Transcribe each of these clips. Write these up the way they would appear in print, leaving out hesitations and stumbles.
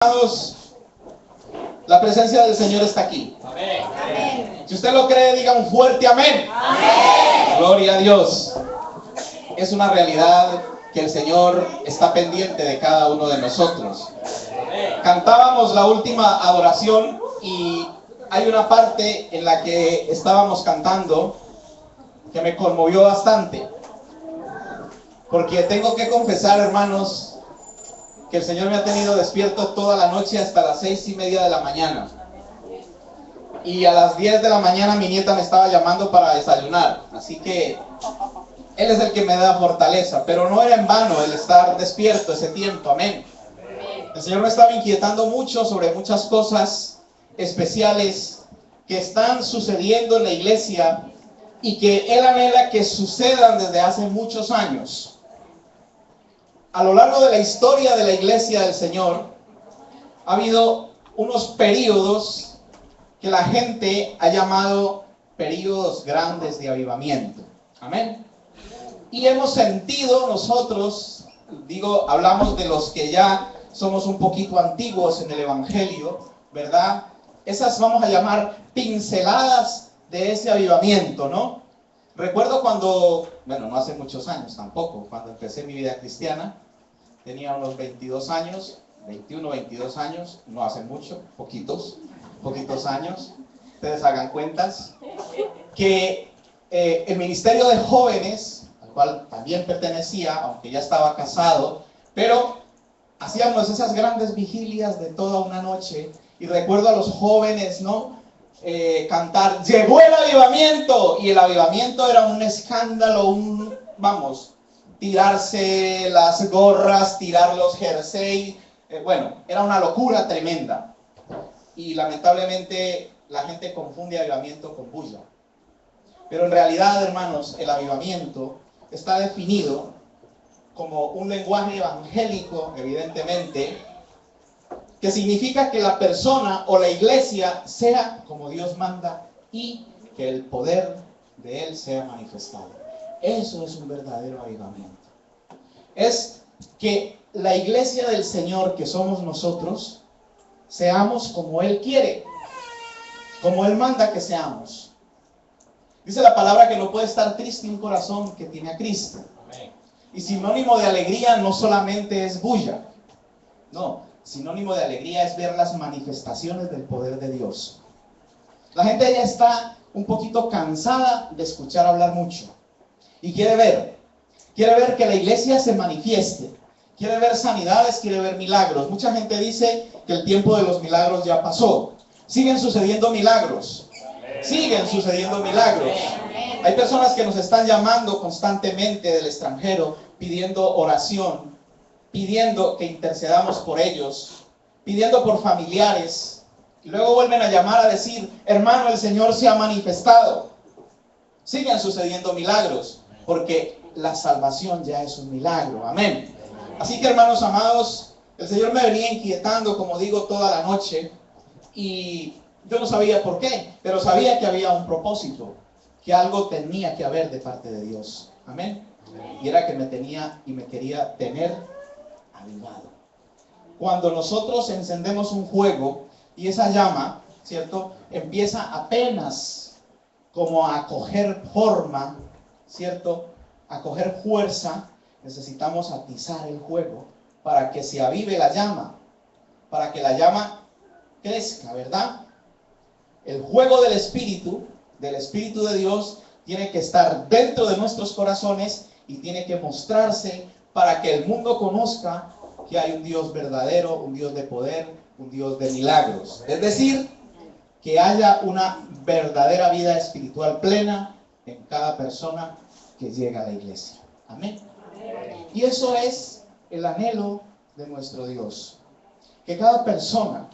Amados, la presencia del Señor está aquí. Amén. Amén. Si usted lo cree, diga un fuerte amén. Amén. Gloria a Dios. Es una realidad que el Señor está pendiente de cada uno de nosotros. Cantábamos la última adoración y hay una parte en la que estábamos cantando que me conmovió bastante. Porque tengo que confesar, hermanos, que el Señor me ha tenido despierto toda la noche hasta las 6:30 de la mañana. Y a las 10 de la mañana mi nieta me estaba llamando para desayunar. Así que Él es el que me da fortaleza. Pero no era en vano el estar despierto ese tiempo. Amén. El Señor me estaba inquietando mucho sobre muchas cosas especiales que están sucediendo en la iglesia y que Él anhela que sucedan desde hace muchos años. A lo largo de la historia de la iglesia del Señor, ha habido unos periodos que la gente ha llamado periodos grandes de avivamiento. Amén. Y hemos sentido nosotros, hablamos de los que ya somos un poquito antiguos en el Evangelio, ¿verdad? Esas vamos a llamar pinceladas de ese avivamiento, ¿no? Recuerdo cuando, no hace muchos años tampoco, cuando empecé mi vida cristiana, tenía unos 22 años, 21, 22 años, no hace mucho, poquitos años, ustedes hagan cuentas, que el ministerio de jóvenes, al cual también pertenecía, aunque ya estaba casado, pero hacíamos esas grandes vigilias de toda una noche, y recuerdo a los jóvenes, ¿no? Cantar, llegó el avivamiento, y el avivamiento era un escándalo, tirarse las gorras, tirar los jerseys, era una locura tremenda. Y lamentablemente la gente confunde avivamiento con bulla. Pero en realidad, hermanos, el avivamiento está definido como un lenguaje evangélico, evidentemente, que significa que la persona o la iglesia sea como Dios manda y que el poder de Él sea manifestado. Eso es un verdadero avivamiento. Es que la iglesia del Señor, que somos nosotros, seamos como Él quiere, como Él manda que seamos. Dice la palabra que no puede estar triste un corazón que tiene a Cristo. Y sinónimo de alegría no solamente es bulla, no. Sinónimo de alegría es ver las manifestaciones del poder de Dios. La gente ya está un poquito cansada de escuchar hablar mucho. Y quiere ver que la iglesia se manifieste. Quiere ver sanidades, quiere ver milagros. Mucha gente dice que el tiempo de los milagros ya pasó. Siguen sucediendo milagros. Siguen sucediendo milagros. Hay personas que nos están llamando constantemente del extranjero, pidiendo oración, pidiendo que intercedamos por ellos, pidiendo por familiares, y luego vuelven a llamar a decir, hermano, el Señor se ha manifestado. Siguen sucediendo milagros, porque la salvación ya es un milagro. Amén. Así que, hermanos amados, el Señor me venía inquietando, como digo, toda la noche, y yo no sabía por qué, pero sabía que había un propósito, que algo tenía que haber de parte de Dios. Amén. Y era que me tenía y me quería tener avivado. Cuando nosotros encendemos un fuego y esa llama, ¿cierto?, empieza apenas como a coger forma, ¿cierto?, a coger fuerza, necesitamos atizar el fuego para que se avive la llama, para que la llama crezca, ¿verdad? El fuego del Espíritu de Dios, tiene que estar dentro de nuestros corazones y tiene que mostrarse para que el mundo conozca que hay un Dios verdadero, un Dios de poder, un Dios de milagros. Es decir, que haya una verdadera vida espiritual plena en cada persona que llega a la iglesia. Amén. Y eso es el anhelo de nuestro Dios. Que cada persona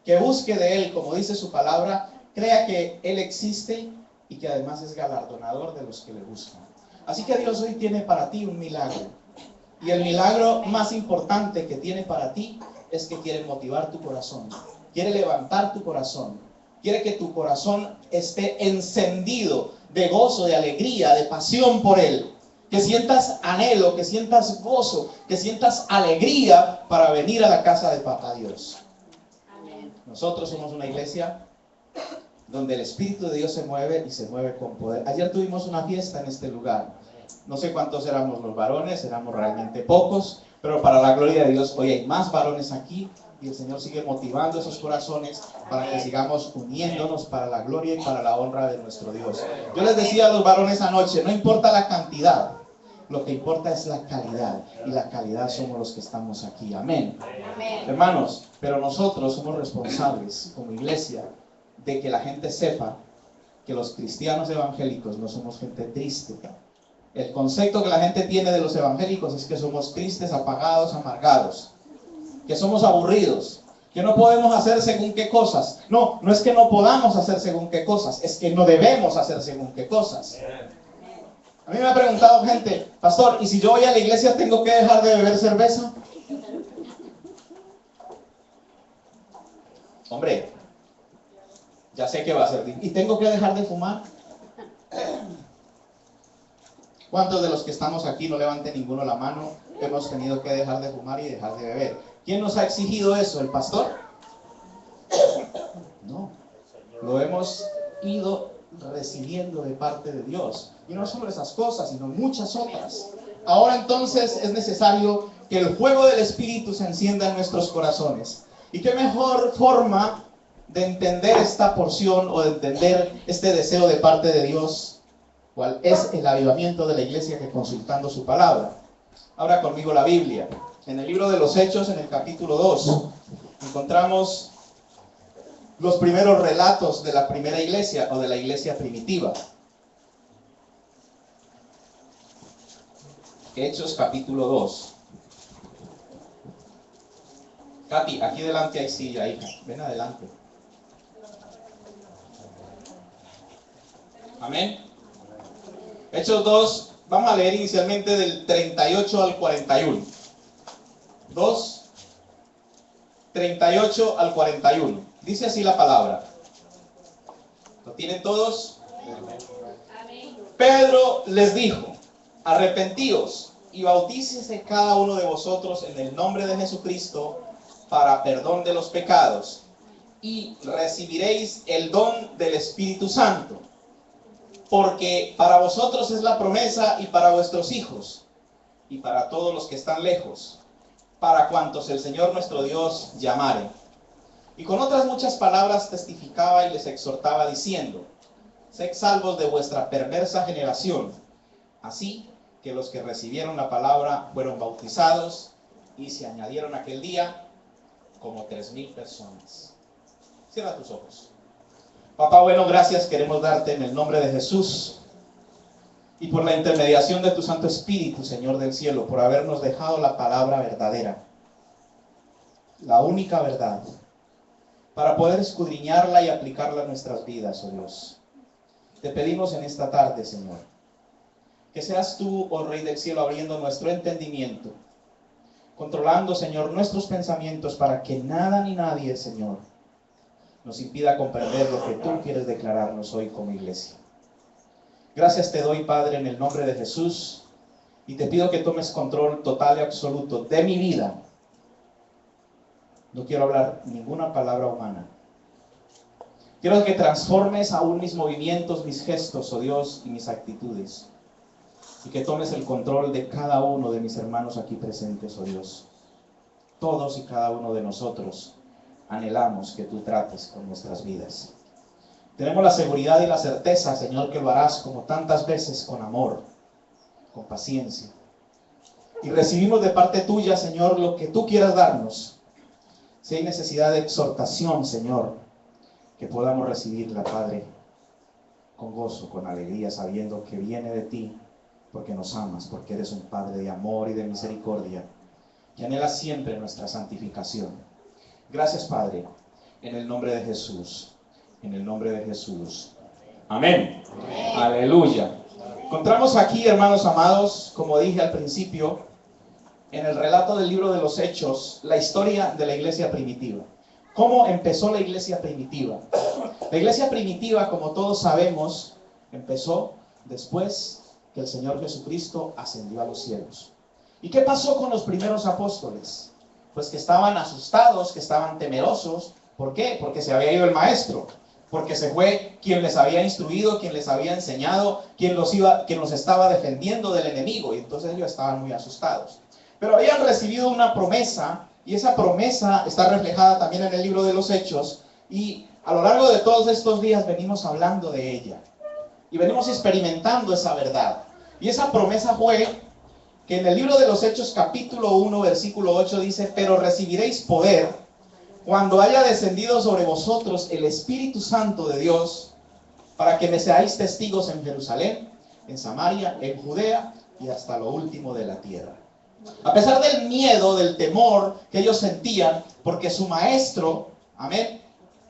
que busque de Él, como dice su palabra, crea que Él existe y que además es galardonador de los que le buscan. Así que Dios hoy tiene para ti un milagro. Y el milagro más importante que tiene para ti es que quiere motivar tu corazón. Quiere levantar tu corazón. Quiere que tu corazón esté encendido de gozo, de alegría, de pasión por Él. Que sientas anhelo, que sientas gozo, que sientas alegría para venir a la casa de Papá Dios. Nosotros somos una iglesia donde el Espíritu de Dios se mueve y se mueve con poder. Ayer tuvimos una fiesta en este lugar. No sé cuántos éramos los varones, éramos realmente pocos, pero para la gloria de Dios hoy hay más varones aquí y el Señor sigue motivando esos corazones para que sigamos uniéndonos para la gloria y para la honra de nuestro Dios. Yo les decía a los varones anoche, no importa la cantidad, lo que importa es la calidad, y la calidad somos los que estamos aquí. Amén. Hermanos, pero nosotros somos responsables como iglesia de que la gente sepa que los cristianos evangélicos no somos gente triste. El concepto que la gente tiene de los evangélicos es que somos tristes, apagados, amargados, que somos aburridos, que no podemos hacer según qué cosas. No, no es que no podamos hacer según qué cosas, es que no debemos hacer según qué cosas. A mí me ha preguntado gente, pastor, ¿y si yo voy a la iglesia tengo que dejar de beber cerveza? Hombre, ya sé que va a ser difícil. ¿Y tengo que dejar de fumar? ¿Cuántos de los que estamos aquí, no levante ninguno la mano, hemos tenido que dejar de fumar y dejar de beber? ¿Quién nos ha exigido eso? ¿El pastor? No, lo hemos ido recibiendo de parte de Dios. Y no solo esas cosas, sino muchas otras. Ahora entonces es necesario que el fuego del Espíritu se encienda en nuestros corazones. ¿Y qué mejor forma de entender esta porción o de entender este deseo de parte de Dios, cuál es el avivamiento de la iglesia, que consultando su palabra? Abra conmigo la Biblia. En el libro de los Hechos, en el capítulo 2, encontramos los primeros relatos de la primera iglesia o de la iglesia primitiva. Hechos capítulo 2. Katy, aquí delante hay silla, hija. Ven adelante. Amén. Hechos 2, vamos a leer inicialmente del 38 al 41. 2, 38 al 41. Dice así la palabra. ¿Lo tienen todos? Amén. Pedro les dijo: arrepentíos y bautícese cada uno de vosotros en el nombre de Jesucristo para perdón de los pecados, y recibiréis el don del Espíritu Santo, porque para vosotros es la promesa, y para vuestros hijos, y para todos los que están lejos, para cuantos el Señor nuestro Dios llamare. Y con otras muchas palabras testificaba y les exhortaba diciendo: sed salvos de vuestra perversa generación. Así que los que recibieron la palabra fueron bautizados, y se añadieron aquel día como 3,000 personas. Cierra tus ojos. Papá bueno, gracias queremos darte en el nombre de Jesús y por la intermediación de tu Santo Espíritu, Señor del cielo, por habernos dejado la palabra verdadera, la única verdad, para poder escudriñarla y aplicarla a nuestras vidas, oh Dios. Te pedimos en esta tarde, Señor, que seas tú, oh Rey del cielo, abriendo nuestro entendimiento, controlando, Señor, nuestros pensamientos, para que nada ni nadie, Señor, nos impida comprender lo que tú quieres declararnos hoy como iglesia. Gracias te doy, Padre, en el nombre de Jesús, y te pido que tomes control total y absoluto de mi vida. No quiero hablar ninguna palabra humana. Quiero que transformes aún mis movimientos, mis gestos, oh Dios, y mis actitudes. Y que tomes el control de cada uno de mis hermanos aquí presentes, oh Dios. Todos y cada uno de nosotros anhelamos que tú trates con nuestras vidas. Tenemos la seguridad y la certeza, Señor, que lo harás como tantas veces, con amor, con paciencia. Y recibimos de parte tuya, Señor, lo que tú quieras darnos. Si hay necesidad de exhortación, Señor, que podamos recibirla, Padre, con gozo, con alegría, sabiendo que viene de ti, porque nos amas, porque eres un Padre de amor y de misericordia, que anhela siempre nuestra santificación. Gracias, Padre, en el nombre de Jesús, en el nombre de Jesús. Amén. Amén. Aleluya. Encontramos aquí, hermanos amados, como dije al principio, en el relato del libro de los Hechos, la historia de la iglesia primitiva. ¿Cómo empezó la iglesia primitiva? La iglesia primitiva, como todos sabemos, empezó después que el Señor Jesucristo ascendió a los cielos. ¿Y qué pasó con los primeros apóstoles? Pues que estaban asustados, que estaban temerosos, ¿Por qué? Porque se había ido el maestro, porque se fue quien les había instruido, quien les había enseñado, quien los estaba defendiendo del enemigo, y entonces ellos estaban muy asustados. Pero habían recibido una promesa, y esa promesa está reflejada también en el libro de los Hechos, y a lo largo de todos estos días venimos hablando de ella, y venimos experimentando esa verdad. Y esa promesa fue que en el libro de los Hechos capítulo 1 versículo 8 dice: pero recibiréis poder cuando haya descendido sobre vosotros el Espíritu Santo de Dios, para que me seáis testigos en Jerusalén, en Samaria, en Judea y hasta lo último de la tierra. A pesar del miedo, del temor que ellos sentían, porque su maestro, amén,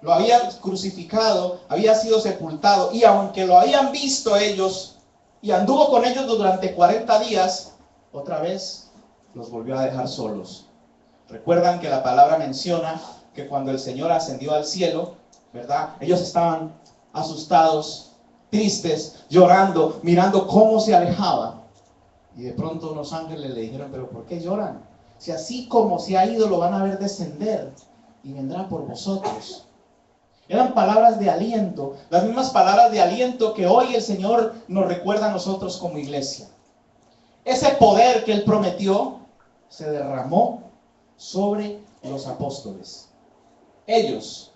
lo había crucificado, había sido sepultado, y aunque lo habían visto ellos y anduvo con ellos durante 40 días, otra vez los volvió a dejar solos. Recuerdan que la palabra menciona que cuando el Señor ascendió al cielo, ¿verdad? Ellos estaban asustados, tristes, llorando, mirando cómo se alejaba. Y de pronto unos ángeles le dijeron: pero ¿por qué lloran? Si así como se ha ido, lo van a ver descender y vendrá por vosotros. Eran palabras de aliento, las mismas palabras de aliento que hoy el Señor nos recuerda a nosotros como iglesia. Ese poder que Él prometió se derramó sobre los apóstoles. Ellos,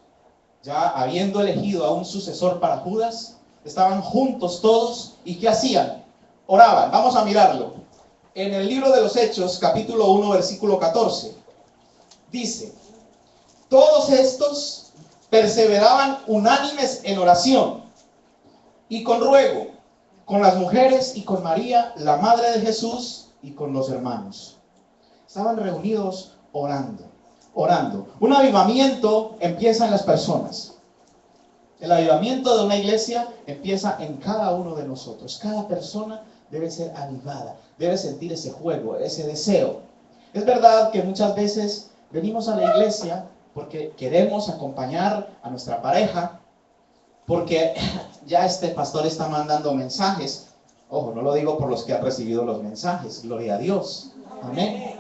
ya habiendo elegido a un sucesor para Judas, estaban juntos todos. ¿Y qué hacían? Oraban. Vamos a mirarlo. En el libro de los Hechos, capítulo 1, versículo 14, dice: todos estos perseveraban unánimes en oración y con ruego, con las mujeres y con María, la madre de Jesús, y con los hermanos. Estaban reunidos orando. Un avivamiento empieza en las personas. El avivamiento de una iglesia empieza en cada uno de nosotros. Cada persona debe ser avivada, debe sentir ese fuego, ese deseo. Es verdad que muchas veces venimos a la iglesia porque queremos acompañar a nuestra pareja, porque ya este pastor está mandando mensajes. Ojo, no lo digo por los que han recibido los mensajes, gloria a Dios. Amén.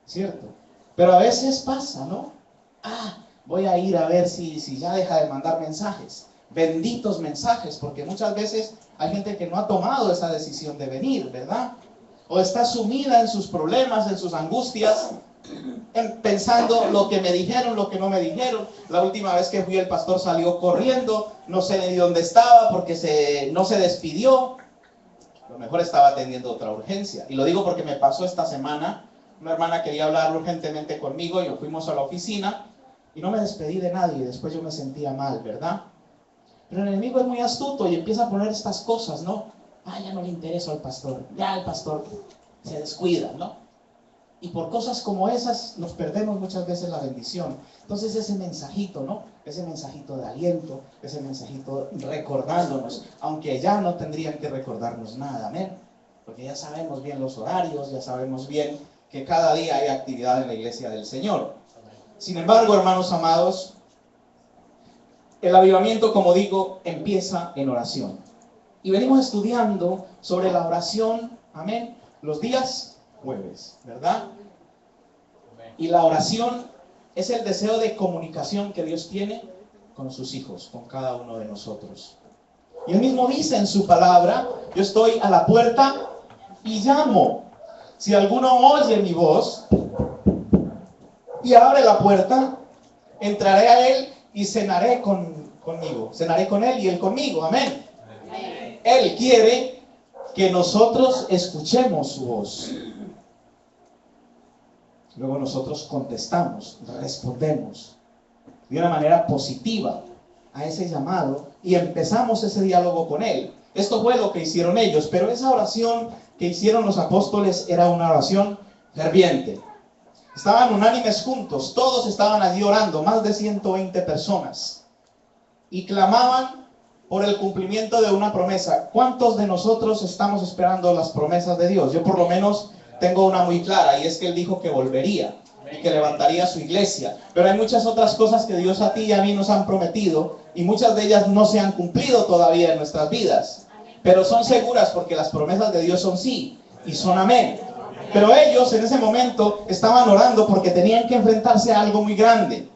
¿Cierto? Pero a veces pasa, ¿no? Voy a ir a ver si ya deja de mandar mensajes. Benditos mensajes, porque muchas veces hay gente que no ha tomado esa decisión de venir, ¿verdad? O está sumida en sus problemas, en sus angustias, pensando lo que me dijeron, lo que no me dijeron. La última vez que fui, el pastor salió corriendo, no sé ni dónde estaba porque no se despidió. A lo mejor estaba atendiendo otra urgencia. Y lo digo porque me pasó esta semana. Una hermana quería hablar urgentemente conmigo y nos fuimos a la oficina y no me despedí de nadie. Después yo me sentía mal, ¿verdad? Pero el enemigo es muy astuto y empieza a poner estas cosas, ¿no? Ya no le interesa al pastor, ya el pastor se descuida, ¿no? Y por cosas como esas nos perdemos muchas veces la bendición. Entonces ese mensajito, ¿no? Ese mensajito de aliento, ese mensajito recordándonos, aunque ya no tendrían que recordarnos nada, amén. Porque ya sabemos bien los horarios, ya sabemos bien que cada día hay actividad en la iglesia del Señor. Sin embargo, hermanos amados, el avivamiento, como digo, empieza en oración. Y venimos estudiando sobre la oración, amén, los días jueves, ¿verdad? Y la oración es el deseo de comunicación que Dios tiene con sus hijos, con cada uno de nosotros. Y Él mismo dice en su palabra: yo estoy a la puerta y llamo. Si alguno oye mi voz y abre la puerta, entraré a Él y cenaré conmigo. Cenaré con Él y Él conmigo. Amén. Amén. Él quiere que nosotros escuchemos su voz. Luego nosotros contestamos, respondemos de una manera positiva a ese llamado y empezamos ese diálogo con Él. Esto fue lo que hicieron ellos, pero esa oración que hicieron los apóstoles era una oración ferviente. Estaban unánimes juntos, todos estaban allí orando, más de 120 personas, y clamaban por el cumplimiento de una promesa. ¿Cuántos de nosotros estamos esperando las promesas de Dios? Yo por lo menos tengo una muy clara, y es que Él dijo que volvería y que levantaría su iglesia. Pero hay muchas otras cosas que Dios a ti y a mí nos han prometido, y muchas de ellas no se han cumplido todavía en nuestras vidas. Pero son seguras porque las promesas de Dios son sí y son amén. Pero ellos en ese momento estaban orando porque tenían que enfrentarse a algo muy grande.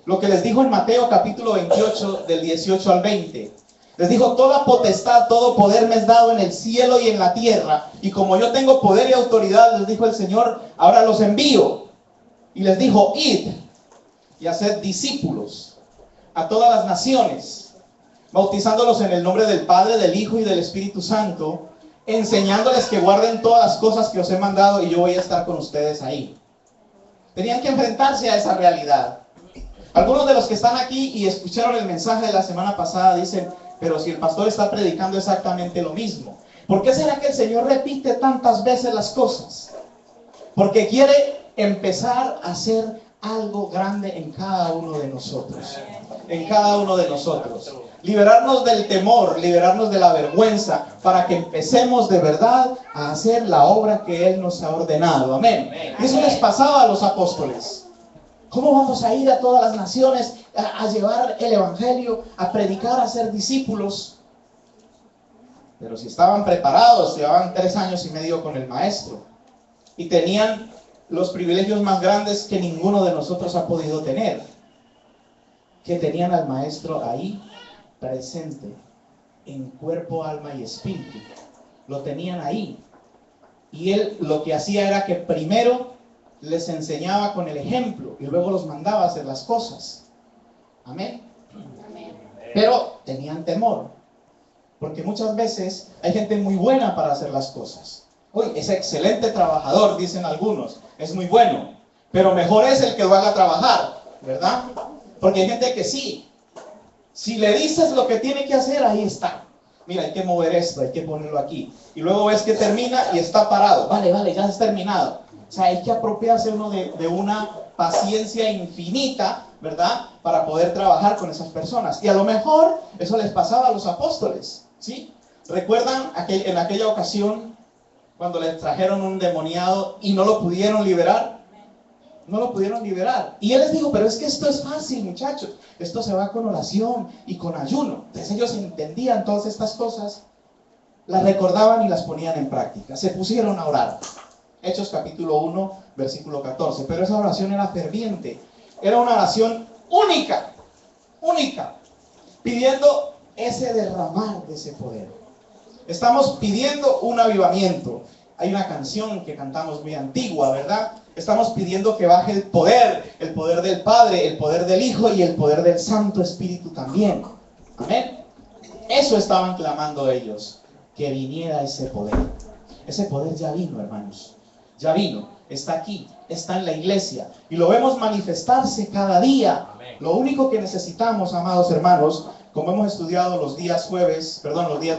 lo que les dijo en Mateo capítulo 28, del 18 al 20. Les dijo: toda potestad, todo poder me es dado en el cielo y en la tierra. Y como yo tengo poder y autoridad, les dijo el Señor, ahora los envío. Y les dijo: id y haced discípulos a todas las naciones, bautizándolos en el nombre del Padre, del Hijo y del Espíritu Santo, enseñándoles que guarden todas las cosas que os he mandado, y yo voy a estar con ustedes ahí. Tenían que enfrentarse a esa realidad. Algunos de los que están aquí y escucharon el mensaje de la semana pasada dicen: pero si el pastor está predicando exactamente lo mismo, ¿por qué será que el Señor repite tantas veces las cosas? Porque quiere empezar a hacer algo grande en cada uno de nosotros. En cada uno de nosotros. Liberarnos del temor, liberarnos de la vergüenza, para que empecemos de verdad a hacer la obra que Él nos ha ordenado. Amén. Y eso les pasaba a los apóstoles. ¿Cómo vamos a ir a todas las naciones a llevar el evangelio, a predicar, a ser discípulos? Pero si estaban preparados, llevaban 3 años y medio con el maestro y tenían los privilegios más grandes que ninguno de nosotros ha podido tener, que tenían al maestro ahí presente, en cuerpo, alma y espíritu. Lo tenían ahí, y él lo que hacía era que primero les enseñaba con el ejemplo y luego los mandaba a hacer las cosas. Amén. Pero tenían temor, porque muchas veces hay gente muy buena para hacer las cosas. Uy, es excelente trabajador, dicen algunos, es muy bueno, pero mejor es el que lo haga trabajar, ¿verdad? Porque hay gente que sí, si le dices lo que tiene que hacer, ahí está. Mira, hay que mover esto, hay que ponerlo aquí. Y luego ves que termina y está parado. Vale, ya has terminado. O sea, hay que apropiarse uno de una paciencia infinita, ¿verdad? Para poder trabajar con esas personas. Y a lo mejor eso les pasaba a los apóstoles, ¿sí? ¿Recuerdan en aquella ocasión cuando les trajeron un endemoniado y no lo pudieron liberar? No lo pudieron liberar. Y él les dijo: pero es que esto es fácil, muchachos. Esto se va con oración y con ayuno. Entonces ellos entendían todas estas cosas, las recordaban y las ponían en práctica. Se pusieron a orar. Hechos capítulo 1, versículo 14. Pero esa oración era ferviente. Era una oración única, pidiendo ese derramar de ese poder. Estamos pidiendo un avivamiento. Hay una canción que cantamos muy antigua, ¿verdad? Estamos pidiendo que baje el poder del Padre, el poder del Hijo y el poder del Santo Espíritu también. Amén. Eso estaban clamando ellos, que viniera ese poder. Ese poder ya vino, hermanos. Ya vino, está aquí, está en la iglesia y lo vemos manifestarse cada día. Amén. Lo único que necesitamos, amados hermanos, como hemos estudiado los días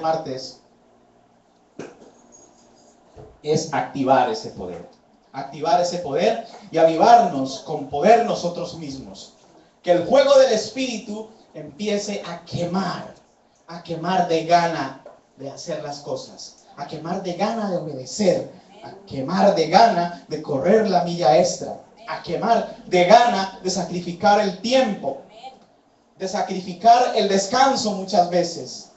martes, es activar ese poder y avivarnos con poder nosotros mismos. Que el fuego del Espíritu empiece a quemar de gana de hacer las cosas, a quemar de gana de obedecer, a quemar de gana de correr la milla extra, a quemar de gana de sacrificar el tiempo, de sacrificar el descanso muchas veces,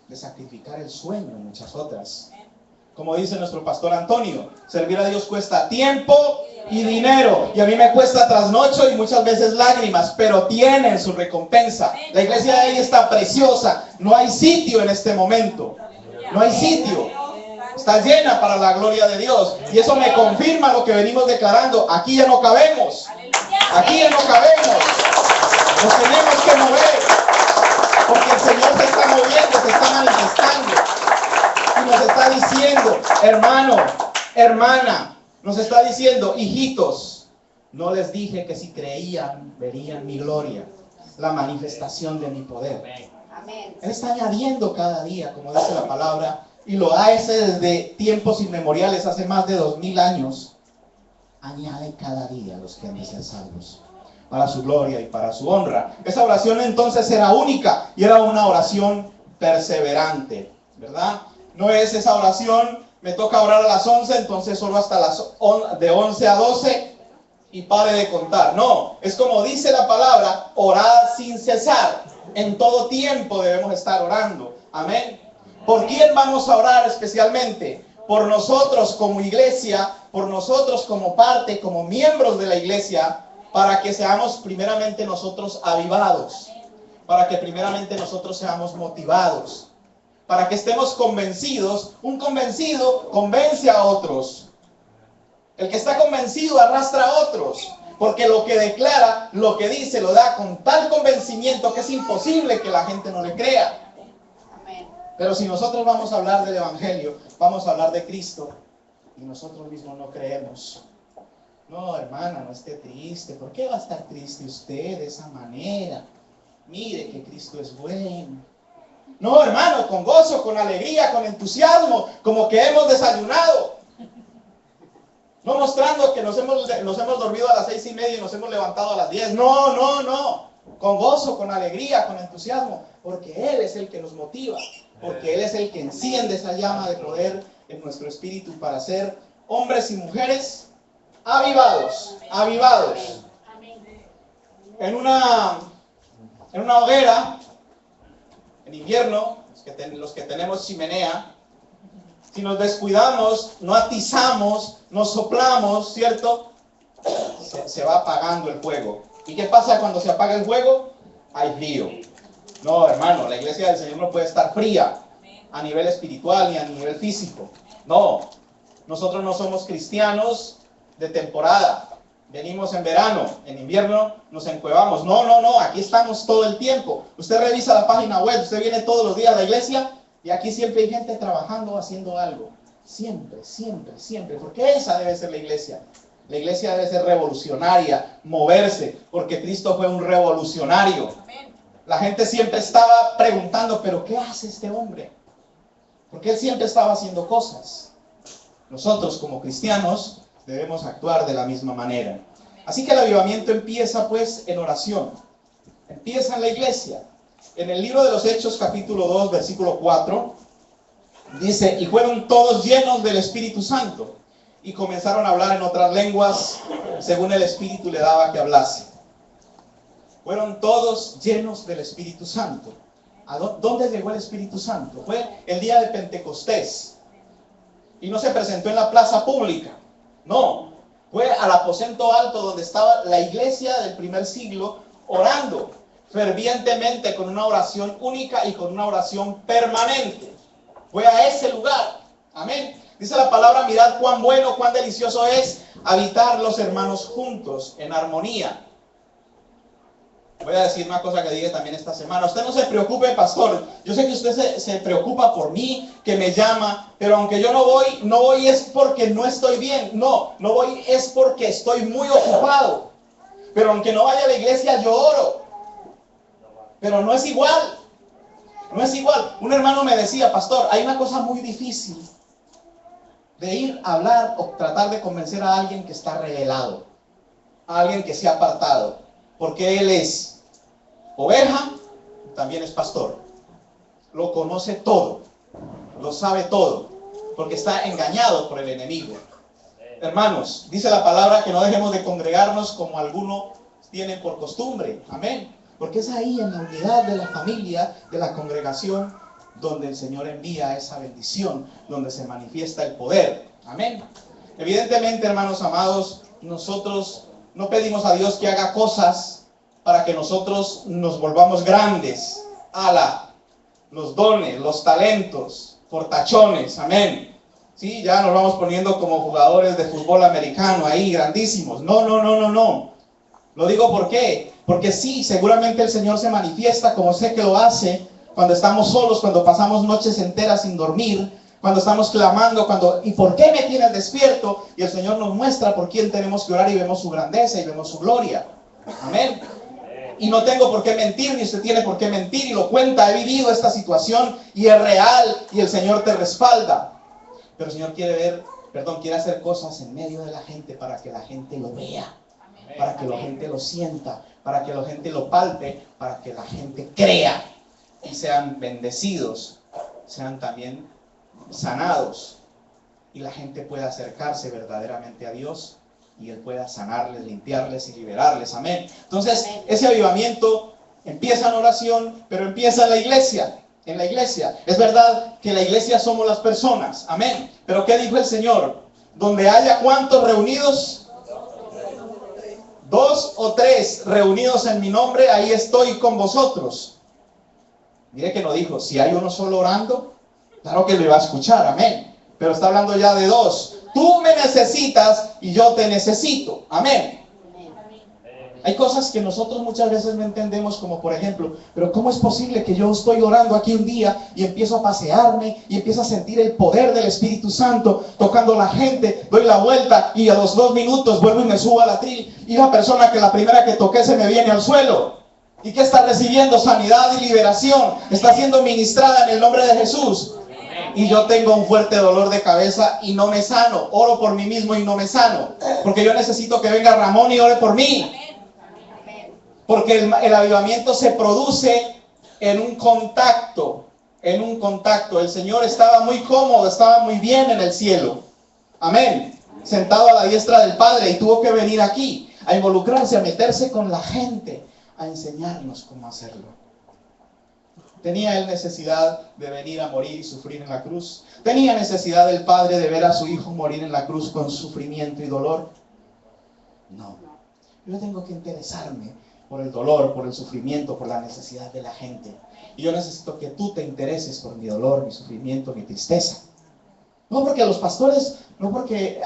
de sacrificar el sueño muchas otras. Como dice nuestro pastor Antonio, servir a Dios cuesta tiempo y dinero, y a mí me cuesta trasnocho y muchas veces lágrimas, pero tienen su recompensa. La iglesia de ahí está preciosa, no hay sitio en este momento, no hay sitio, está llena para la gloria de Dios, y eso me confirma lo que venimos declarando: aquí ya no cabemos, aquí ya no cabemos, nos tenemos que mover, porque el Señor se está moviendo, se está manifestando. Y nos está diciendo: hermano, hermana, nos está diciendo: hijitos, no les dije que si creían, verían mi gloria, la manifestación de mi poder. Amén. Él está añadiendo cada día, como dice la palabra, y lo hace desde tiempos inmemoriales, hace más de 2000 años. Añade cada día a los que han de ser salvos, para su gloria y para su honra. Esa oración entonces era única y era una oración perseverante, ¿verdad? No es esa oración: me toca orar a las 11, entonces solo hasta de 11 a 12 y pare de contar. No, es como dice la palabra: orar sin cesar. En todo tiempo debemos estar orando. Amén. ¿Por quién vamos a orar especialmente? Por nosotros como iglesia, por nosotros como parte, como miembros de la iglesia, para que seamos primeramente nosotros avivados, para que primeramente nosotros seamos motivados, para que estemos convencidos. Un convencido convence a otros. El que está convencido arrastra a otros, porque lo que declara, lo que dice, lo da con tal convencimiento que es imposible que la gente no le crea. Pero si nosotros vamos a hablar del Evangelio, vamos a hablar de Cristo, y nosotros mismos no creemos. No, hermana, no esté triste. ¿Por qué va a estar triste usted de esa manera? Mire que Cristo es bueno. No, hermano, con gozo, con alegría, con entusiasmo, como que hemos desayunado. No mostrando que nos hemos dormido a las 6:30 y nos hemos levantado a las 10. No, no, no. Con gozo, con alegría, con entusiasmo. Porque Él es el que nos motiva. Porque Él es el que enciende esa llama de poder en nuestro espíritu para ser hombres y mujeres avivados. Avivados. En una hoguera, en invierno, los que tenemos chimenea, si nos descuidamos, no atizamos, no soplamos, ¿cierto? Se va apagando el fuego. ¿Y qué pasa cuando se apaga el fuego? Hay frío. No, hermano, la iglesia del Señor no puede estar fría a nivel espiritual ni a nivel físico. No, nosotros no somos cristianos de temporada. Venimos en verano, en invierno nos encuevamos. No, no, no, aquí estamos todo el tiempo. Usted revisa la página web, usted viene todos los días a la iglesia y aquí siempre hay gente trabajando, haciendo algo. Siempre, siempre, siempre. Porque esa debe ser la iglesia. La iglesia debe ser revolucionaria, moverse, porque Cristo fue un revolucionario. La gente siempre estaba preguntando, ¿pero qué hace este hombre? Porque él siempre estaba haciendo cosas. Nosotros como cristianos debemos actuar de la misma manera. Así que el avivamiento empieza pues en oración. Empieza en la iglesia. En el libro de los Hechos, capítulo 2, versículo 4, dice, y fueron todos llenos del Espíritu Santo, y comenzaron a hablar en otras lenguas, según el Espíritu le daba que hablase. Fueron todos llenos del Espíritu Santo. ¿A dónde llegó el Espíritu Santo? Fue el día de Pentecostés. Y no se presentó en la plaza pública. No, fue al aposento alto donde estaba la iglesia del primer siglo orando fervientemente con una oración única y con una oración permanente. Fue a ese lugar. Amén. Dice la palabra, mirad cuán bueno, cuán delicioso es habitar los hermanos juntos en armonía. Voy a decir una cosa que dije también esta semana. Usted no se preocupe, pastor. Yo sé que usted se preocupa por mí, que me llama, pero aunque yo no voy es porque no estoy bien. No voy es porque estoy muy ocupado. Pero aunque no vaya a la iglesia, yo oro. Pero no es igual. No es igual. Un hermano me decía, pastor, hay una cosa muy difícil de ir a hablar o tratar de convencer a alguien que está revelado, a alguien que se ha apartado, porque él es oveja, también es pastor. Lo conoce todo, lo sabe todo, porque está engañado por el enemigo. Hermanos, dice la palabra que no dejemos de congregarnos como algunos tienen por costumbre. Amén. Porque es ahí en la unidad de la familia, de la congregación, donde el Señor envía esa bendición, donde se manifiesta el poder. Amén. Evidentemente, hermanos amados, nosotros no pedimos a Dios que haga cosas para que nosotros nos volvamos grandes. Los dones, los talentos, fortachones. Amén. Sí, ya nos vamos poniendo como jugadores de fútbol americano ahí, grandísimos. No. Lo digo ¿por qué? Porque sí, seguramente el Señor se manifiesta, como sé que lo hace, cuando estamos solos, cuando pasamos noches enteras sin dormir, cuando estamos clamando, ¿y por qué me tienes despierto? Y el Señor nos muestra por quién tenemos que orar y vemos su grandeza y vemos su gloria. Amén. Y no tengo por qué mentir, ni usted tiene por qué mentir, y lo cuenta, he vivido esta situación y es real y el Señor te respalda. Pero el Señor quiere hacer cosas en medio de la gente para que la gente lo vea, para que la gente lo sienta, para que la gente lo palpe, para que la gente crea y sean bendecidos, sean también sanados y la gente pueda acercarse verdaderamente a Dios y Él pueda sanarles, limpiarles y liberarles. Amén. Entonces, ese avivamiento empieza en oración, pero empieza en la iglesia. En la iglesia. Es verdad que la iglesia somos las personas. Amén. Pero ¿qué dijo el Señor? Donde haya ¿cuántos reunidos? 2 o 3 reunidos en mi nombre, ahí estoy con vosotros. Mire que no dijo, si hay uno solo orando, claro que lo iba a escuchar, amén. Pero está hablando ya de 2. Tú me necesitas y yo te necesito, amén. Hay cosas que nosotros muchas veces no entendemos, como por ejemplo, pero ¿cómo es posible que yo estoy orando aquí un día y empiezo a pasearme y empiezo a sentir el poder del Espíritu Santo tocando a la gente, doy la vuelta y a los 2 minutos vuelvo y me subo al atril y la persona que la primera que toqué se me viene al suelo? ¿Y qué está recibiendo? Sanidad y liberación. Está siendo ministrada en el nombre de Jesús. Y yo tengo un fuerte dolor de cabeza y no me sano. Oro por mí mismo y no me sano. Porque yo necesito que venga Ramón y ore por mí. Porque el avivamiento se produce en un contacto. En un contacto. El Señor estaba muy cómodo, estaba muy bien en el cielo. Amén. Sentado a la diestra del Padre y tuvo que venir aquí a involucrarse, a meterse con la gente, a enseñarnos cómo hacerlo. ¿Tenía él necesidad de venir a morir y sufrir en la cruz? ¿Tenía necesidad el Padre de ver a su Hijo morir en la cruz con sufrimiento y dolor? No. Yo tengo que interesarme por el dolor, por el sufrimiento, por la necesidad de la gente. Y yo necesito que tú te intereses por mi dolor, mi sufrimiento, mi tristeza. No porque los pastores, no porque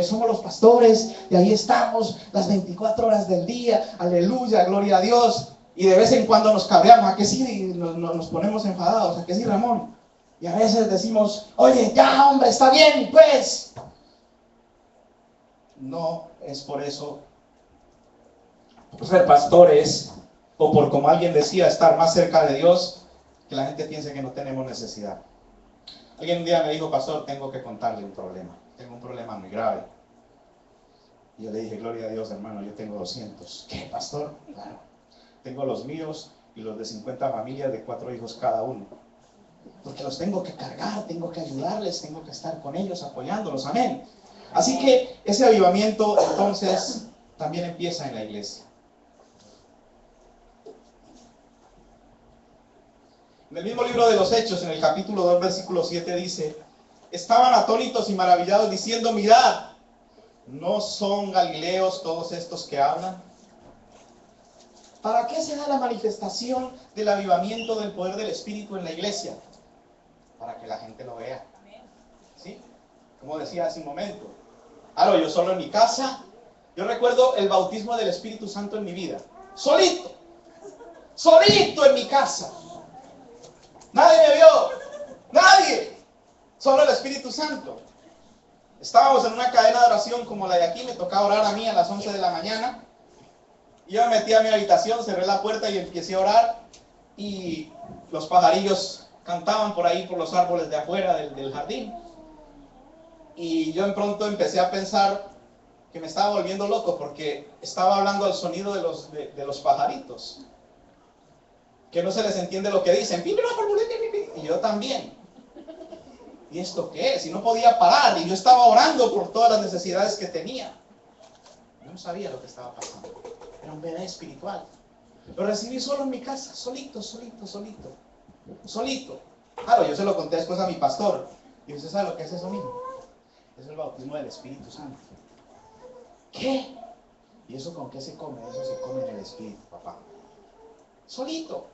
somos los pastores y ahí estamos las 24 horas del día, aleluya, gloria a Dios. Y de vez en cuando nos cabreamos, ¿a que sí? Nos ponemos enfadados, ¿a que sí, Ramón? Y a veces decimos, oye, ya hombre, está bien, pues. No es por eso, por ser pastores, o por, como alguien decía, estar más cerca de Dios, que la gente piense que no tenemos necesidad. Alguien un día me dijo, pastor, tengo que contarle un problema. Tengo un problema muy grave. Y yo le dije, gloria a Dios, hermano, yo tengo 200. ¿Qué, pastor? Claro. Tengo los míos y los de 50 familias de 4 hijos cada uno. Porque los tengo que cargar, tengo que ayudarles, tengo que estar con ellos, apoyándolos. Amén. Así que ese avivamiento, entonces, también empieza en la iglesia. En el mismo libro de los Hechos, en el capítulo 2, versículo 7, dice, estaban atónitos y maravillados diciendo, mirad, ¿no son galileos todos estos que hablan? ¿Para qué se da la manifestación del avivamiento del poder del Espíritu en la iglesia? Para que la gente lo vea. ¿Sí? Como decía hace un momento. Claro, yo solo en mi casa. Yo recuerdo el bautismo del Espíritu Santo en mi vida. Solito. Solito en mi casa. Nadie me vio. Nadie. Solo el Espíritu Santo. Estábamos en una cadena de oración como la de aquí. Me tocaba orar a mí a las 11 de la mañana. Y yo me metí a mi habitación, cerré la puerta y empecé a orar. Y los pajarillos cantaban por ahí, por los árboles de afuera del jardín. Y yo en pronto empecé a pensar que me estaba volviendo loco porque estaba hablando al sonido de los pajaritos. Que no se les entiende lo que dicen. Y yo también. ¿Y esto qué es? Y no podía parar. Y yo estaba orando por todas las necesidades que tenía. Yo no sabía lo que estaba pasando. Era un bebé espiritual. Lo recibí solo en mi casa, solito. Claro, yo se lo conté después a mi pastor. Y usted sabe lo que es eso mismo. Es el bautismo del Espíritu Santo. ¿Qué? ¿Y eso con qué se come? Eso se come en el Espíritu, papá. Solito.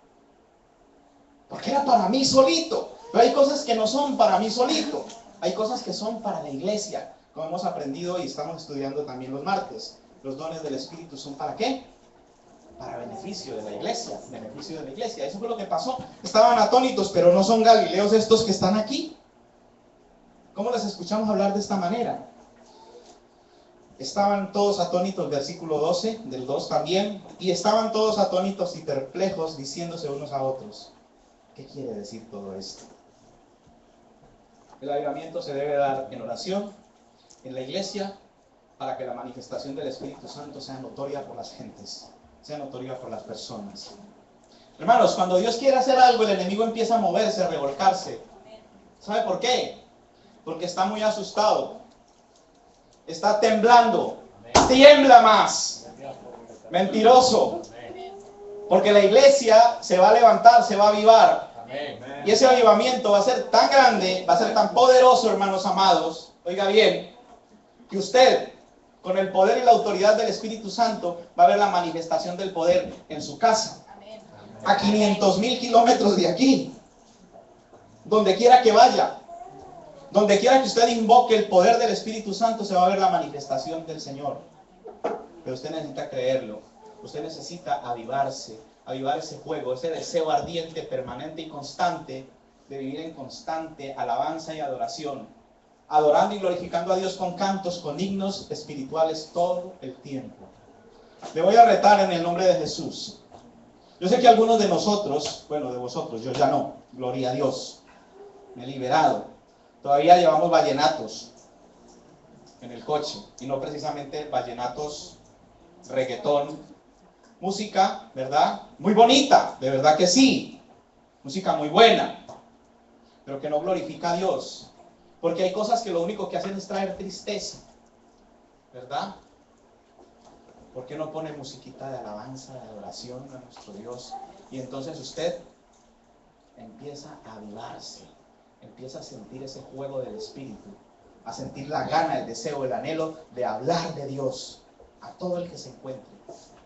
Porque era para mí solito. Pero hay cosas que no son para mí solito. Hay cosas que son para la iglesia. Como hemos aprendido y estamos estudiando también los martes. Los dones del Espíritu son ¿para qué? Para beneficio de la iglesia. Beneficio de la iglesia. Eso fue lo que pasó. Estaban atónitos, pero no son galileos estos que están aquí. ¿Cómo les escuchamos hablar de esta manera? Estaban todos atónitos, versículo 12, del 2 también. Y estaban todos atónitos y perplejos, diciéndose unos a otros. ¿Qué quiere decir todo esto? El avivamiento se debe dar en oración, en la iglesia, para que la manifestación del Espíritu Santo sea notoria por las gentes, sea notoria por las personas. Hermanos, cuando Dios quiere hacer algo, el enemigo empieza a moverse, a revolcarse. ¿Sabe por qué? Porque está muy asustado. Está temblando. Tiembla más. Mentiroso. Porque la iglesia se va a levantar, se va a avivar. Y ese avivamiento va a ser tan grande, va a ser tan poderoso, hermanos amados. Oiga bien, que usted Con el poder y la autoridad del Espíritu Santo va a haber la manifestación del poder en su casa. A 500,000 kilómetros de aquí. Donde quiera que vaya. Donde quiera que usted invoque el poder del Espíritu Santo, se va a ver la manifestación del Señor. Pero usted necesita creerlo. Usted necesita avivarse, avivar ese fuego, ese deseo ardiente, permanente y constante de vivir en constante alabanza y adoración, adorando y glorificando a Dios con cantos, con himnos espirituales todo el tiempo. Le voy a retar en el nombre de Jesús. Yo sé que algunos de nosotros, bueno, de vosotros, yo ya no, gloria a Dios, me he liberado. Todavía llevamos vallenatos en el coche, y no precisamente vallenatos reggaetón, música, ¿verdad? Muy bonita, de verdad que sí, música muy buena, pero que no glorifica a Dios, porque hay cosas que lo único que hacen es traer tristeza, ¿verdad? ¿Por qué no pone musiquita de alabanza, de adoración a nuestro Dios? Y entonces usted empieza a avivarse, empieza a sentir ese fuego del Espíritu, a sentir la gana, el deseo, el anhelo de hablar de Dios a todo el que se encuentre.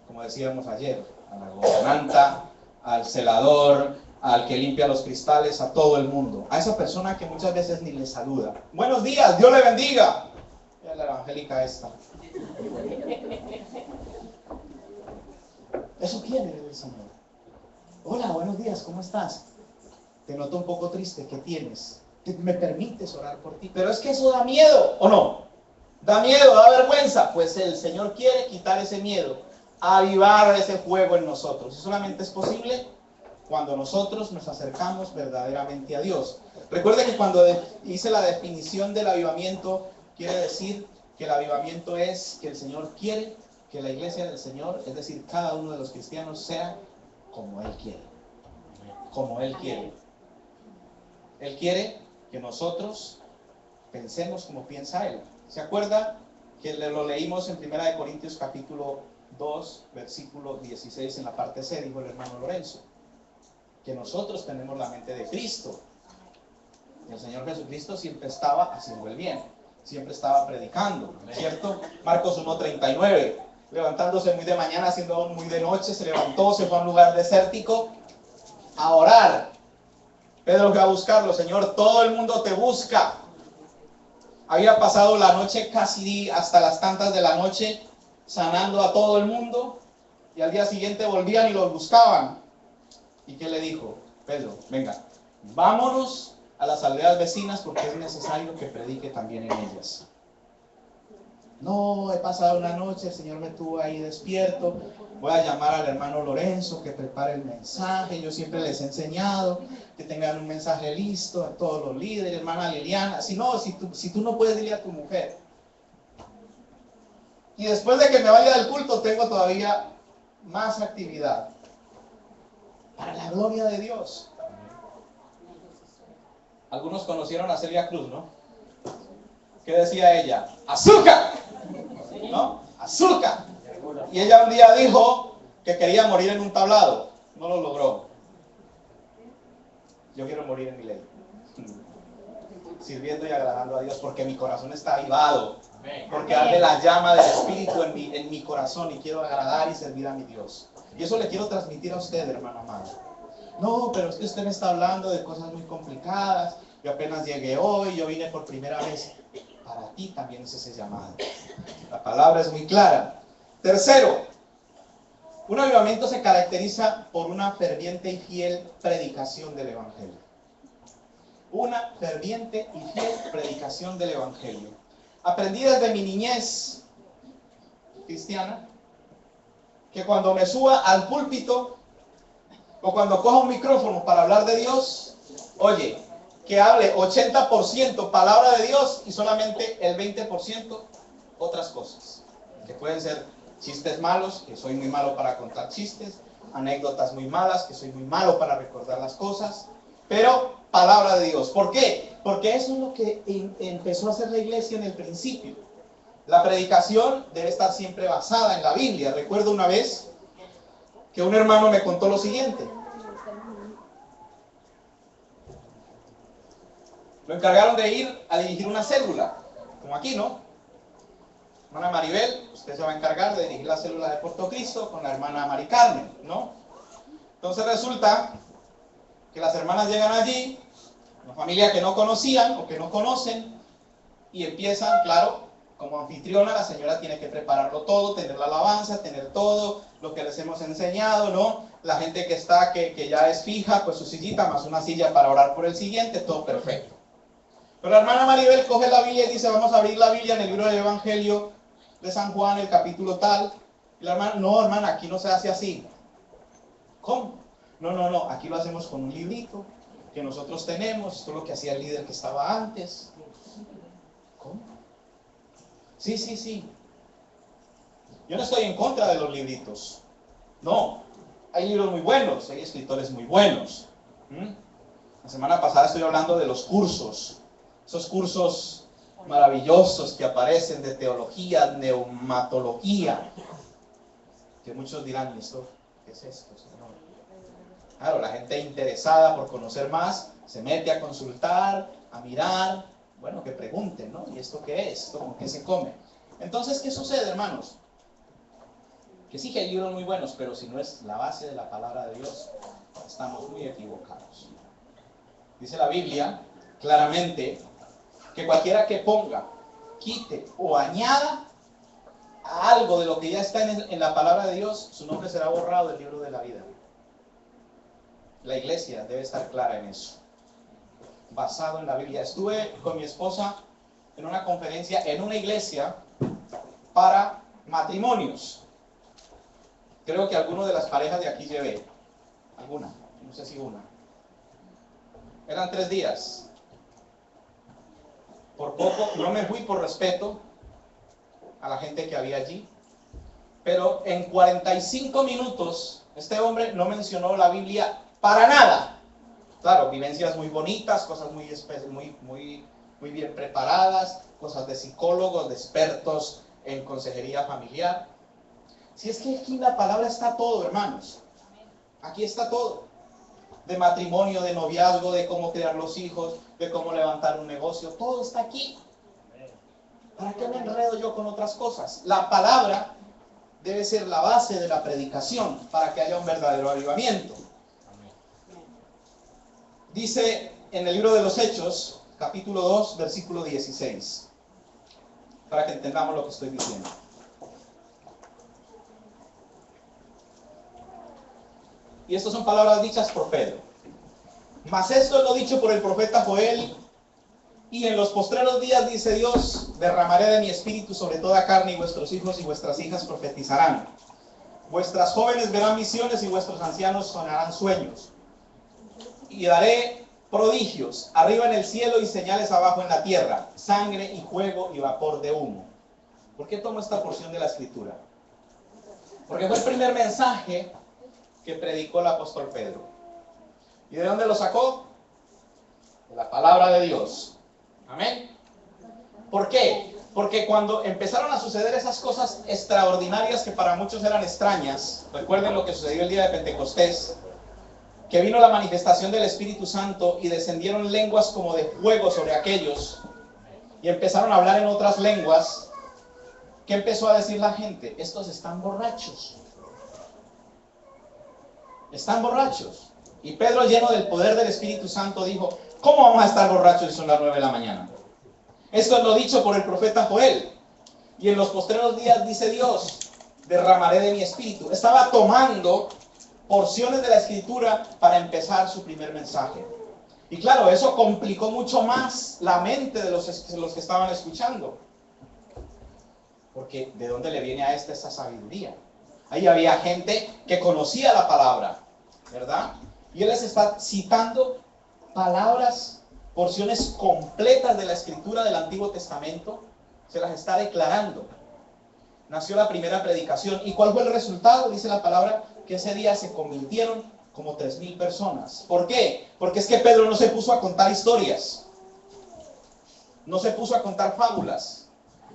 Como decíamos ayer, a la gobernanta, al celador, al que limpia los cristales, a todo el mundo. A esa persona que muchas veces ni le saluda. Buenos días, Dios le bendiga. Es la evangélica esta. Eso quiere el Señor. Hola, buenos días, ¿cómo estás? Te noto un poco triste, ¿qué tienes? ¿Me permites orar por ti? Pero es que eso da miedo, ¿o no? Da miedo, da vergüenza. Pues el Señor quiere quitar ese miedo, avivar ese fuego en nosotros. Y solamente es posible cuando nosotros nos acercamos verdaderamente a Dios. Recuerde que cuando hice la definición del avivamiento, quiere decir que el avivamiento es que el Señor quiere que la iglesia del Señor, es decir, cada uno de los cristianos, sea como Él quiere. Como Él quiere. Él quiere que nosotros pensemos como piensa Él. ¿Se acuerda que lo leímos en 1 Corintios capítulo 2, versículo 16 en la parte C, dijo el hermano Lorenzo? Que nosotros tenemos la mente de Cristo. El Señor Jesucristo siempre estaba haciendo el bien, siempre estaba predicando, ¿cierto? Marcos 1:39, levantándose muy de mañana, haciendo muy de noche, se levantó, se fue a un lugar desértico a orar. Pedro fue a buscarlo. Señor, todo el mundo te busca. Había pasado la noche casi hasta las tantas de la noche sanando a todo el mundo, y al día siguiente volvían y los buscaban. ¿Y qué le dijo? Pedro, venga, vámonos a las aldeas vecinas porque es necesario que predique también en ellas. No, he pasado una noche, el Señor me tuvo ahí despierto, voy a llamar al hermano Lorenzo que prepare el mensaje. Yo siempre les he enseñado que tengan un mensaje listo a todos los líderes, hermana Liliana. Si no, si tú no puedes, dile a tu mujer. Y después de que me vaya del culto, tengo todavía más actividad. Para la gloria de Dios. Algunos conocieron a Celia Cruz, ¿no? ¿Qué decía ella? ¡Azúcar! ¿No? ¡Azúcar! Y ella un día dijo que quería morir en un tablado. No lo logró. Yo quiero morir en mi ley. Sirviendo y agradando a Dios, porque mi corazón está avivado. Porque arde la llama del Espíritu en mi corazón y quiero agradar y servir a mi Dios. Y eso le quiero transmitir a usted, hermano amado. No, pero es que usted me está hablando de cosas muy complicadas. Yo apenas llegué hoy, yo vine por primera vez. Para ti también es ese llamado. La palabra es muy clara. Tercero, un avivamiento se caracteriza por una ferviente y fiel predicación del Evangelio. Una ferviente y fiel predicación del Evangelio. Aprendí desde mi niñez cristiana que cuando me suba al púlpito o cuando coja un micrófono para hablar de Dios, oye, que hable 80% palabra de Dios y solamente el 20% otras cosas, que pueden ser chistes malos, que soy muy malo para contar chistes, anécdotas muy malas, que soy muy malo para recordar las cosas, pero palabra de Dios. ¿Por qué? Porque eso es lo que empezó a hacer la iglesia en el principio. La predicación debe estar siempre basada en la Biblia. Recuerdo una vez que un hermano me contó lo siguiente. Lo encargaron de ir a dirigir una célula, como aquí, ¿no? Hermana Maribel, usted se va a encargar de dirigir la célula de Puerto Cristo con la hermana Mari Carmen, ¿no? Entonces resulta que las hermanas llegan allí, una familia que no conocían o que no conocen, y empiezan, claro, como anfitriona, la señora tiene que prepararlo todo, tener la alabanza, tener todo lo que les hemos enseñado, ¿no? La gente que está, que ya es fija, pues su sillita más una silla para orar por el siguiente, todo perfecto. Pero la hermana Maribel coge la Biblia y dice, vamos a abrir la Biblia en el libro del Evangelio de San Juan, el capítulo tal. Y la hermana, no hermana, aquí no se hace así. ¿Cómo? No, aquí lo hacemos con un librito que nosotros tenemos, esto es lo que hacía el líder que estaba antes. ¿Cómo? Sí. Yo no estoy en contra de los libritos. No, hay libros muy buenos, hay escritores muy buenos. La semana pasada estoy hablando de los cursos, esos cursos maravillosos que aparecen de teología, neumatología, que muchos dirán, ¿esto qué es esto, Señor? Claro, la gente interesada por conocer más se mete a consultar, a mirar, bueno, que pregunten, ¿no? ¿Y esto qué es? ¿Esto con qué se come? Entonces, ¿qué sucede, hermanos? Que sí que hay libros muy buenos, pero si no es la base de la palabra de Dios, estamos muy equivocados. Dice la Biblia claramente que cualquiera que ponga, quite o añada a algo de lo que ya está en la palabra de Dios, su nombre será borrado del libro de la vida. La iglesia debe estar clara en eso, basado en la Biblia. Estuve con mi esposa en una conferencia en una iglesia para matrimonios. Creo que alguno de las parejas de aquí llevé. Alguna, no sé si una. Eran 3 días. Por poco, no me fui por respeto a la gente que había allí. Pero en 45 minutos, este hombre no mencionó la Biblia para nada. Claro, vivencias muy bonitas, cosas muy bien preparadas, cosas de psicólogos, de expertos en consejería familiar. Si es que aquí en la palabra está todo, hermanos. Aquí está todo. De matrimonio, de noviazgo, de cómo criar los hijos, de cómo levantar un negocio, todo está aquí. ¿Para qué me enredo yo con otras cosas? La palabra debe ser la base de la predicación para que haya un verdadero avivamiento. Dice en el libro de los Hechos, capítulo 2, versículo 16, para que entendamos lo que estoy diciendo. Y estas son palabras dichas por Pedro. Mas esto es lo dicho por el profeta Joel, y en los postreros días, dice Dios, derramaré de mi espíritu sobre toda carne, y vuestros hijos y vuestras hijas profetizarán. Vuestras jóvenes verán visiones, y vuestros ancianos sonarán sueños. Y daré prodigios arriba en el cielo y señales abajo en la tierra, sangre y fuego y vapor de humo. ¿Por qué tomo esta porción de la escritura? Porque fue el primer mensaje que predicó el apóstol Pedro. ¿Y de dónde lo sacó? De la palabra de Dios. Amén. ¿Por qué? Porque cuando empezaron a suceder esas cosas extraordinarias que para muchos eran extrañas, recuerden lo que sucedió el día de Pentecostés, que vino la manifestación del Espíritu Santo y descendieron lenguas como de fuego sobre aquellos y empezaron a hablar en otras lenguas. ¿Qué empezó a decir la gente? Estos están borrachos. Están borrachos. Y Pedro, lleno del poder del Espíritu Santo, dijo, ¿cómo vamos a estar borrachos si son las 9 de la mañana? Esto es lo dicho por el profeta Joel. Y en los postreros días, dice Dios, derramaré de mi espíritu. Estaba tomando porciones de la escritura para empezar su primer mensaje. Y claro, eso complicó mucho más la mente de los que estaban escuchando. Porque ¿de dónde le viene a esa sabiduría? Ahí había gente que conocía la palabra, ¿verdad? Y él les está citando palabras, porciones completas de la escritura del Antiguo Testamento, se las está declarando. Nació la primera predicación. ¿Y cuál fue el resultado? Dice la palabra que ese día se convirtieron como 3,000 personas. ¿Por qué? Porque es que Pedro no se puso a contar historias, no se puso a contar fábulas,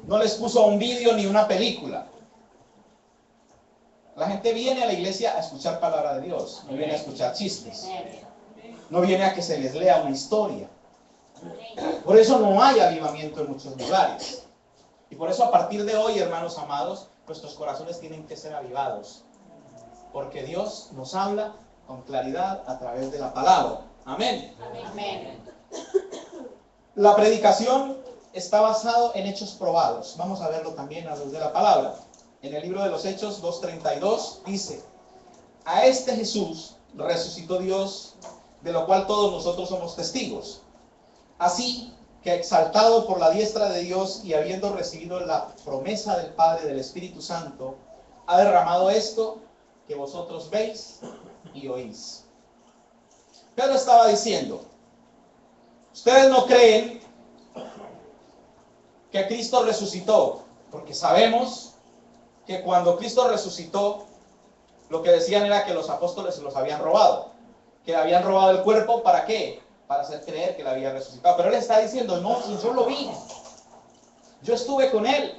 no les puso un vídeo ni una película. La gente viene a la iglesia a escuchar palabra de Dios, no viene a escuchar chistes, no viene a que se les lea una historia. Por eso no hay avivamiento en muchos lugares. Y por eso a partir de hoy, hermanos amados, nuestros corazones tienen que ser avivados. Porque Dios nos habla con claridad a través de la palabra. Amén. Amén. La predicación está basada en hechos probados. Vamos a verlo también a la luz de la palabra. En el libro de los Hechos 2:32 dice: a este Jesús resucitó Dios, de lo cual todos nosotros somos testigos. Así que, exaltado por la diestra de Dios y habiendo recibido la promesa del Padre del Espíritu Santo, ha derramado esto que vosotros veis y oís. Pedro estaba diciendo: ustedes no creen que Cristo resucitó, porque sabemos que cuando Cristo resucitó, lo que decían era que los apóstoles se los habían robado, que le habían robado el cuerpo. ¿Para qué? Para hacer creer que él había resucitado. Pero él está diciendo: no, si yo lo vi, yo estuve con él.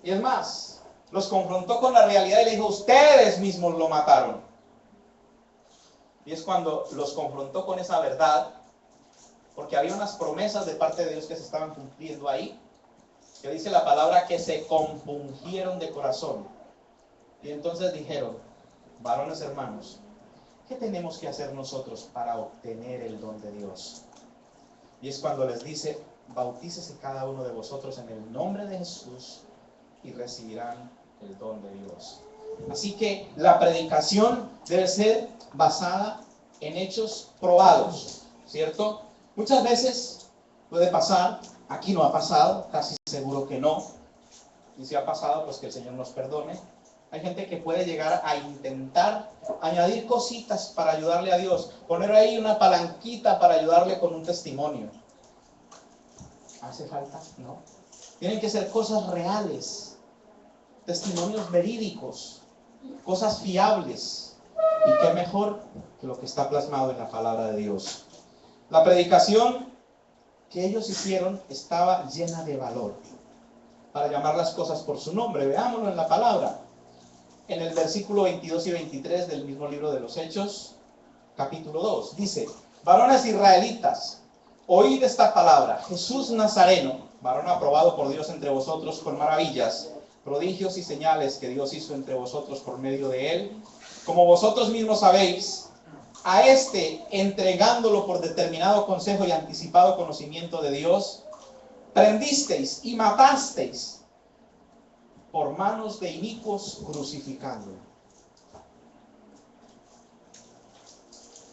Y es más, los confrontó con la realidad y le dijo: ustedes mismos lo mataron. Y es cuando los confrontó con esa verdad, porque había unas promesas de parte de Dios que se estaban cumpliendo ahí, que dice la palabra que se compungieron de corazón. Y entonces dijeron: varones hermanos, ¿qué tenemos que hacer nosotros para obtener el don de Dios? Y es cuando les dice: bautícese cada uno de vosotros en el nombre de Jesús y recibirán el don de Dios. Así que la predicación debe ser basada en hechos probados, ¿cierto? Muchas veces puede pasar, aquí no ha pasado, casi seguro que no, y si ha pasado, pues que el Señor nos perdone. Hay gente que puede llegar a intentar añadir cositas para ayudarle a Dios, poner ahí una palanquita para ayudarle con un testimonio. ¿Hace falta? No. Tienen que ser cosas reales, testimonios verídicos, cosas fiables. Y qué mejor que lo que está plasmado en la palabra de Dios. La predicación que ellos hicieron estaba llena de valor para llamar las cosas por su nombre. Veámoslo en la palabra. En el versículo 22 y 23 del mismo libro de los Hechos, capítulo 2, dice: varones israelitas, oíd esta palabra. Jesús Nazareno, varón aprobado por Dios entre vosotros con maravillas, prodigios y señales que Dios hizo entre vosotros por medio de él, como vosotros mismos sabéis, a este, entregándolo por determinado consejo y anticipado conocimiento de Dios, prendisteis y matasteis por manos de inicuos, crucificándolo.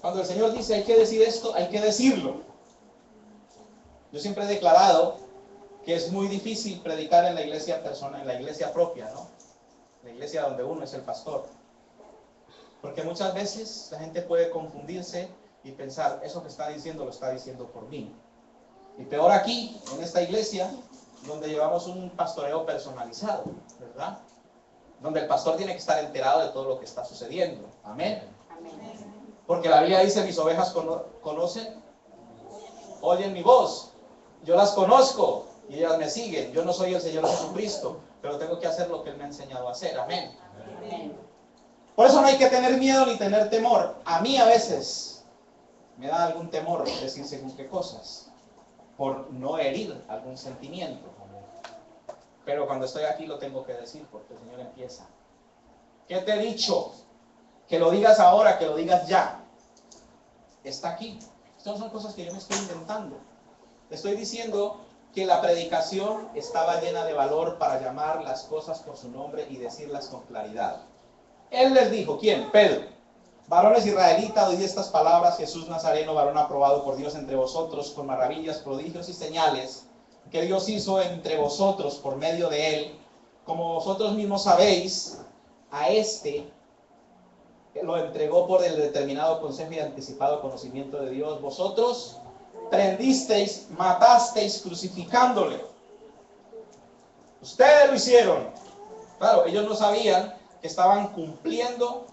Cuando el Señor dice hay que decir esto, hay que decirlo. Yo siempre he declarado que es muy difícil predicar en la iglesia en la iglesia propia, ¿no? La iglesia donde uno es el pastor. Porque muchas veces la gente puede confundirse y pensar: eso que está diciendo lo está diciendo por mí. Y peor aquí, en esta iglesia, donde llevamos un pastoreo personalizado, ¿verdad? Donde el pastor tiene que estar enterado de todo lo que está sucediendo. Amén. Porque la Biblia dice: mis ovejas conocen, oyen mi voz. Yo las conozco y ellas me siguen. Yo no soy el Señor Jesucristo, pero tengo que hacer lo que Él me ha enseñado a hacer. Amén. Por eso no hay que tener miedo ni tener temor. A mí a veces me da algún temor decir según qué cosas, por no herir algún sentimiento. Pero cuando estoy aquí lo tengo que decir, porque el Señor empieza: ¿qué te he dicho? Que lo digas ahora, que lo digas ya. Está aquí. Estas son cosas que yo me estoy inventando. Estoy diciendo que la predicación estaba llena de valor para llamar las cosas por su nombre y decirlas con claridad. Él les dijo: ¿quién? Pedro. Varones israelitas, oíd estas palabras. Jesús Nazareno, varón aprobado por Dios entre vosotros, con maravillas, prodigios y señales que Dios hizo entre vosotros por medio de él, como vosotros mismos sabéis, a este lo entregó por el determinado consejo y anticipado conocimiento de Dios. Vosotros prendisteis, matasteis, crucificándole. Ustedes lo hicieron. Claro, ellos no sabían que estaban cumpliendo,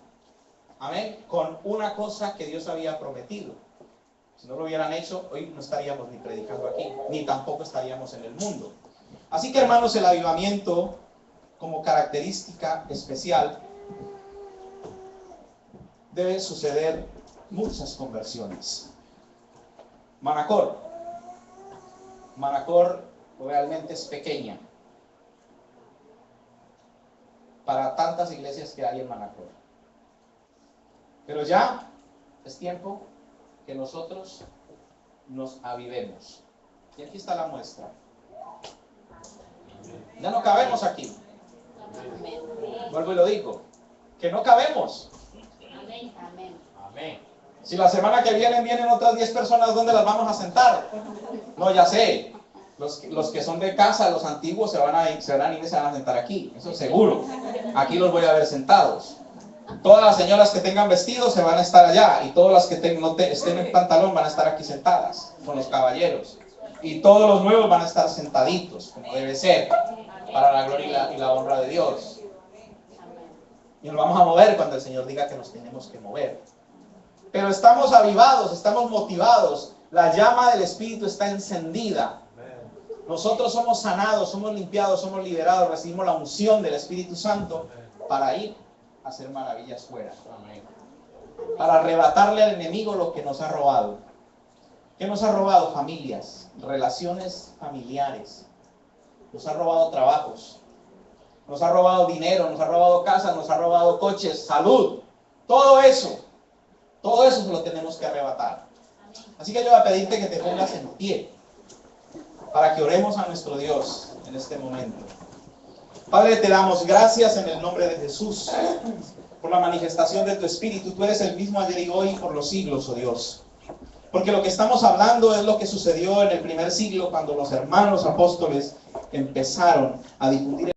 amén, con una cosa que Dios había prometido. Si no lo hubieran hecho, hoy no estaríamos ni predicando aquí, ni tampoco estaríamos en el mundo. Así que, hermanos, el avivamiento, como característica especial, debe suceder muchas conversiones. Manacor realmente es pequeña para tantas iglesias que hay en Manacor. Pero ya es tiempo que nosotros nos avivemos. Y aquí está la muestra. Ya no cabemos aquí. Vuelvo y lo digo, que no cabemos. Amén. Si la semana que vienen otras 10 personas, ¿dónde las vamos a sentar? No, ya sé. Los que son de casa, los antiguos, se van a ir y se van a sentar aquí. Eso es seguro. Aquí los voy a ver sentados. Todas las señoras que tengan vestidos se van a estar allá. Y todas las que estén en pantalón van a estar aquí sentadas con los caballeros. Y todos los nuevos van a estar sentaditos, como debe ser, para la gloria y la honra de Dios. Y nos vamos a mover cuando el Señor diga que nos tenemos que mover. Pero estamos avivados, estamos motivados. La llama del Espíritu está encendida. Nosotros somos sanados, somos limpiados, somos liberados, recibimos la unción del Espíritu Santo para ir a hacer maravillas fuera. Para arrebatarle al enemigo lo que nos ha robado. ¿Qué nos ha robado? Familias, relaciones familiares. Nos ha robado trabajos. Nos ha robado dinero, nos ha robado casas, nos ha robado coches, salud. Todo eso se lo tenemos que arrebatar. Así que yo voy a pedirte que te pongas en pie para que oremos a nuestro Dios en este momento. Padre, te damos gracias en el nombre de Jesús por la manifestación de tu Espíritu. Tú eres el mismo ayer y hoy y por los siglos, oh Dios. Porque lo que estamos hablando es lo que sucedió en el primer siglo cuando los hermanos apóstoles empezaron a difundir